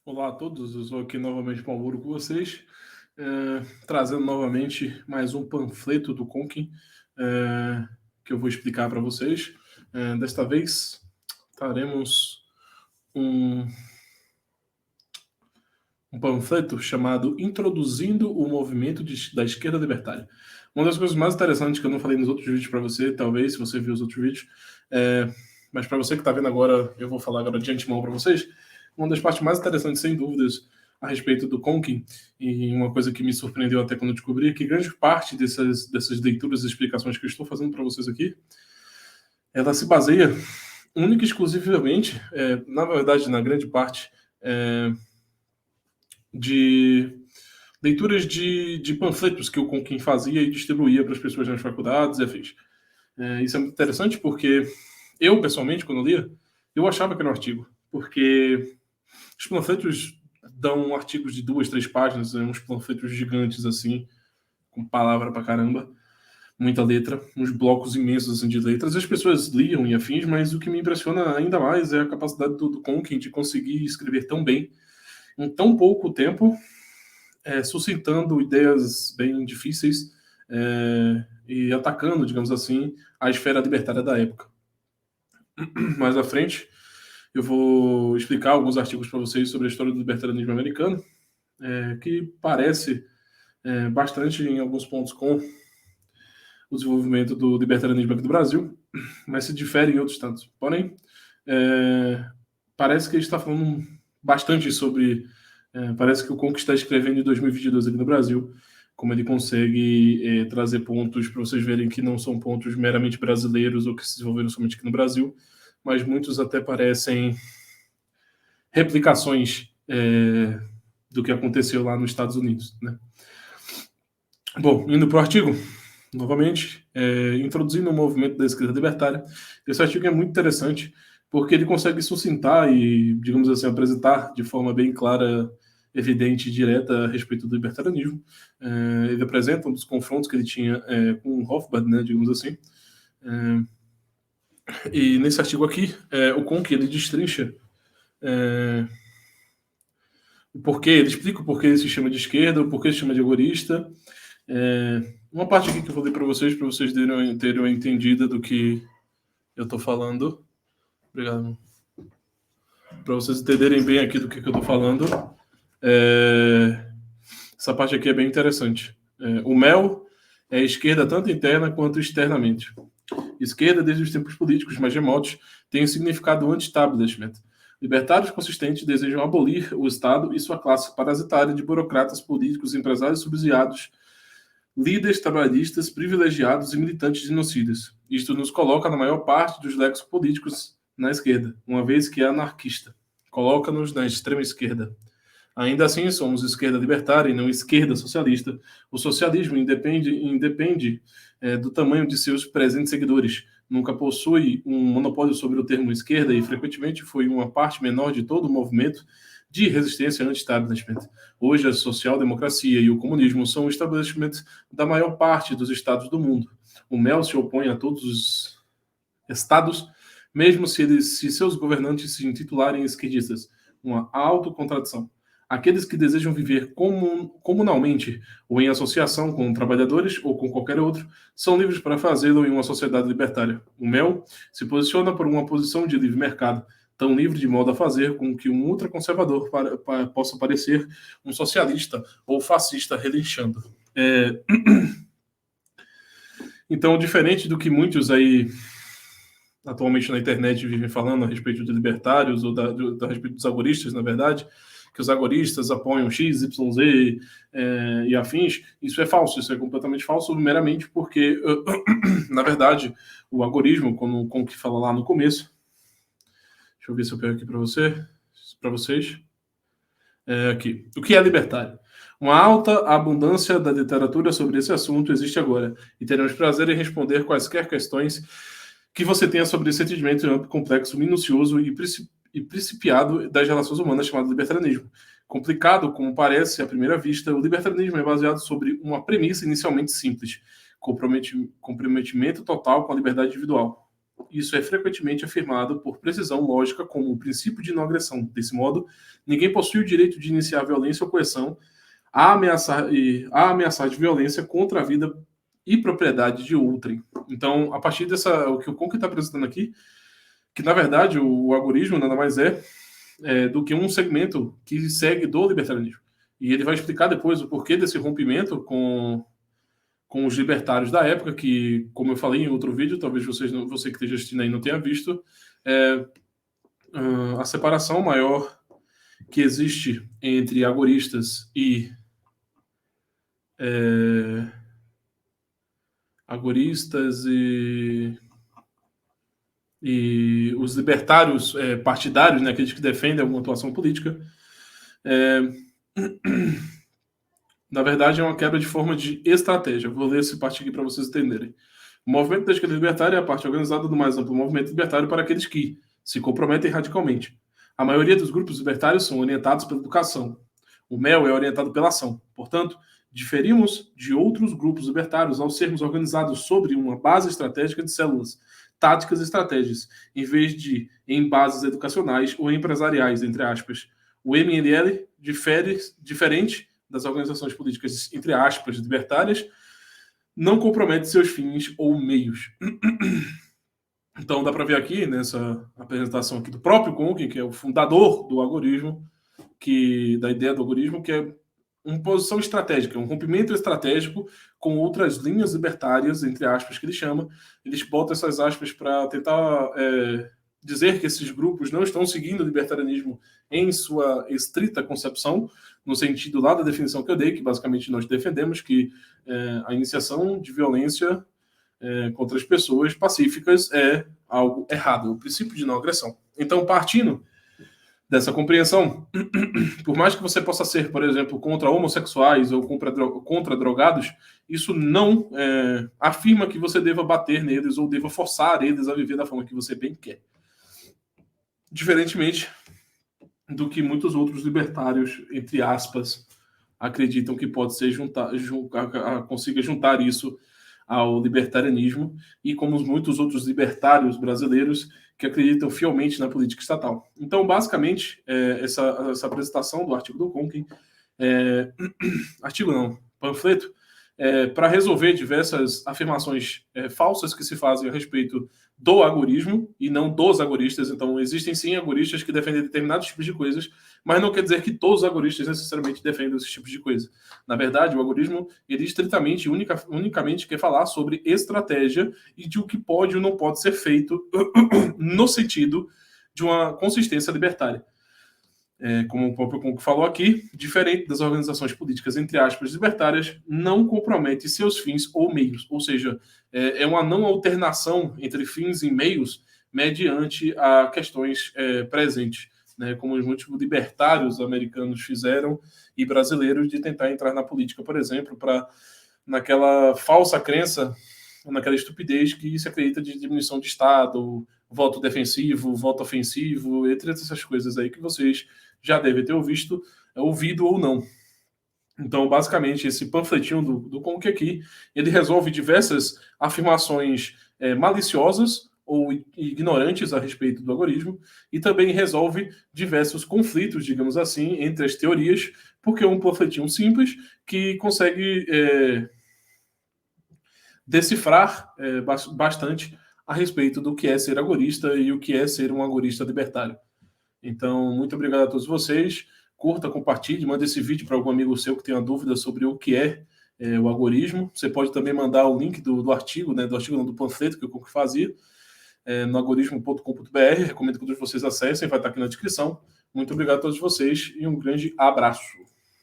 Olá a todos, eu sou aqui novamente Palmuro com vocês, trazendo novamente mais um panfleto do Conquim, que eu vou explicar para vocês. Desta vez traremos um, um panfleto chamado Introduzindo o Movimento da Esquerda Libertária. Uma das coisas mais interessantes que eu não falei nos outros vídeos para você, talvez, se você viu os outros vídeos, mas para você que está vendo agora, eu vou falar agora de antemão para vocês. Uma das partes mais interessantes, sem dúvidas, a respeito do Conquim, e uma coisa que me surpreendeu até quando eu descobri, que grande parte dessas leituras e explicações que eu estou fazendo para vocês aqui, ela se baseia única e exclusivamente, na verdade, na grande parte, de leituras de panfletos que o Conquim fazia e distribuía para as pessoas nas faculdades e afins. Isso é muito interessante porque eu, pessoalmente, quando eu lia, eu achava que era um artigo, porque os panfletos dão artigos de 2, 3 páginas, uns panfletos gigantes assim, com palavra pra caramba, muita letra, uns blocos imensos assim, de letras. As pessoas liam e afins, mas o que me impressiona ainda mais é a capacidade do Conquim de conseguir escrever tão bem, em tão pouco tempo, suscitando ideias bem difíceis e atacando, digamos assim, a esfera libertária da época. Mais à frente, eu vou explicar alguns artigos para vocês sobre a história do libertarianismo americano, que parece bastante, em alguns pontos, com o desenvolvimento do libertarianismo aqui do Brasil, mas se difere em outros tantos. Porém, parece que ele está falando bastante sobre... parece que o Conquista está escrevendo em 2022 aqui no Brasil, como ele consegue trazer pontos para vocês verem que não são pontos meramente brasileiros ou que se desenvolveram somente aqui no Brasil, mas muitos até parecem replicações do que aconteceu lá nos Estados Unidos, né? Bom, indo para o artigo, novamente, introduzindo o movimento da esquerda libertária. Esse artigo é muito interessante porque ele consegue sucintar e, digamos assim, apresentar de forma bem clara, evidente e direta a respeito do libertarianismo. Ele apresenta um dos confrontos que ele tinha com o Hofbard, né, digamos assim. E nesse artigo aqui, o Conk, ele destrincha o porquê, ele explica o porquê ele se chama de esquerda, o porquê se chama de agorista. Uma parte aqui que eu vou ler para vocês terem uma entendida do que eu estou falando. Obrigado. Para vocês entenderem bem aqui do que eu estou falando. Essa parte aqui é bem interessante. O MEL é esquerda tanto interna quanto externamente. Esquerda, desde os tempos políticos mais remotos, tem o significado anti-establishment. Libertários consistentes desejam abolir o Estado e sua classe parasitária de burocratas políticos, empresários subsidiados, líderes trabalhistas, privilegiados e militantes genocidas. Isto nos coloca na maior parte dos lexos políticos na esquerda, uma vez que é anarquista. Coloca-nos na extrema esquerda. Ainda assim, somos esquerda libertária e não esquerda socialista. O socialismo independe do tamanho de seus presentes seguidores. Nunca possui um monopólio sobre o termo esquerda e frequentemente foi uma parte menor de todo o movimento de resistência anti-establishment. Hoje, a social-democracia e o comunismo são o establishment da maior parte dos estados do mundo. O MEL se opõe a todos os estados, mesmo se seus governantes se intitularem esquerdistas. Uma autocontradição. Aqueles que desejam viver comunalmente ou em associação com trabalhadores ou com qualquer outro são livres para fazê-lo em uma sociedade libertária. O MEL se posiciona por uma posição de livre mercado, tão livre de modo a fazer com que um ultraconservador possa parecer um socialista ou fascista relinchando. Então, diferente do que muitos aí atualmente na internet vivem falando a respeito de libertários ou a respeito dos agoristas, na verdade, que os agoristas apoiam X, Y, Z e afins, isso é falso, isso é completamente falso, meramente porque, na verdade, o agorismo, como o que fala lá no começo, deixa eu ver se eu pego aqui para vocês, aqui, o que é libertário? Uma alta abundância da literatura sobre esse assunto existe agora, e teremos prazer em responder quaisquer questões que você tenha sobre esse entendimento amplo, complexo, minucioso e principiado das relações humanas chamado libertarianismo. Complicado como parece à primeira vista, o libertarianismo é baseado sobre uma premissa inicialmente simples: comprometimento total com a liberdade individual. Isso é frequentemente afirmado por precisão lógica como o princípio de não agressão. Desse modo, ninguém possui o direito de iniciar violência ou coerção a ameaçar de violência contra a vida e propriedade de outrem. Então, a partir o que o Conk está apresentando aqui, que na verdade o algoritmo nada mais do que um segmento que segue do libertarianismo. E ele vai explicar depois o porquê desse rompimento com os libertários da época, que, como eu falei em outro vídeo, talvez você que esteja assistindo aí não tenha visto, a separação maior que existe entre agoristas e os libertários partidários, né, aqueles que defendem alguma atuação política, na verdade é uma quebra de forma de estratégia. Vou ler esse parte aqui para vocês entenderem. O movimento da esquerda libertária é a parte organizada do mais amplo movimento libertário para aqueles que se comprometem radicalmente. A maioria dos grupos libertários são orientados pela educação. O MEL é orientado pela ação. Portanto, diferimos de outros grupos libertários ao sermos organizados sobre uma base estratégica de células, táticas e estratégias, em vez de em bases educacionais ou empresariais, entre aspas. O MNL diferente das organizações políticas, entre aspas, libertárias, não compromete seus fins ou meios. Então, dá para ver aqui, nessa apresentação aqui do próprio Conk, que é o fundador do algoritmo, da ideia do algoritmo, que é uma posição estratégica, um rompimento estratégico com outras linhas libertárias, entre aspas, que ele chama. Eles botam essas aspas para tentar dizer que esses grupos não estão seguindo o libertarianismo em sua estrita concepção, no sentido lá da definição que eu dei, que basicamente nós defendemos que a iniciação de violência contra as pessoas pacíficas é algo errado, o princípio de não agressão. Então, partindo dessa compreensão, por mais que você possa ser, por exemplo, contra homossexuais ou contra drogados, isso não afirma que você deva bater neles ou deva forçar eles a viver da forma que você bem quer. Diferentemente do que muitos outros libertários, entre aspas, acreditam que pode ser consiga juntar isso ao libertarianismo, e como muitos outros libertários brasileiros que acreditam fielmente na política estatal. Então, basicamente, essa apresentação do artigo do Conk, panfleto, para resolver diversas afirmações falsas que se fazem a respeito do agorismo e não dos agoristas. Então, existem sim agoristas que defendem determinados tipos de coisas, mas não quer dizer que todos os agoristas necessariamente defendem esses tipos de coisa. Na verdade, o agorismo, ele estritamente, unicamente quer falar sobre estratégia e de o que pode ou não pode ser feito no sentido de uma consistência libertária. Como o próprio Conk falou aqui, diferente das organizações políticas, entre aspas, libertárias, não compromete seus fins ou meios, ou seja, é uma não alternação entre fins e meios mediante a questões presentes, né, como os muitos libertários americanos fizeram e brasileiros de tentar entrar na política, por exemplo, naquela falsa crença, naquela estupidez que se acredita de diminuição de Estado, voto defensivo, voto ofensivo, entre essas coisas aí que vocês já devem ter ouvido ou não. Então, basicamente, esse panfletinho do Conk aqui, ele resolve diversas afirmações maliciosas ou ignorantes a respeito do algoritmo, e também resolve diversos conflitos, digamos assim, entre as teorias, porque é um panfletinho simples que consegue decifrar bastante a respeito do que é ser agorista e o que é ser um agorista libertário. Então, muito obrigado a todos vocês. Curta, compartilhe, manda esse vídeo para algum amigo seu que tenha dúvida sobre o que é o algoritmo. Você pode também mandar o link do artigo, né, do panfleto que eu fazia, no algoritmo.com.br. Recomendo que todos vocês acessem, vai estar aqui na descrição. Muito obrigado a todos vocês e um grande abraço.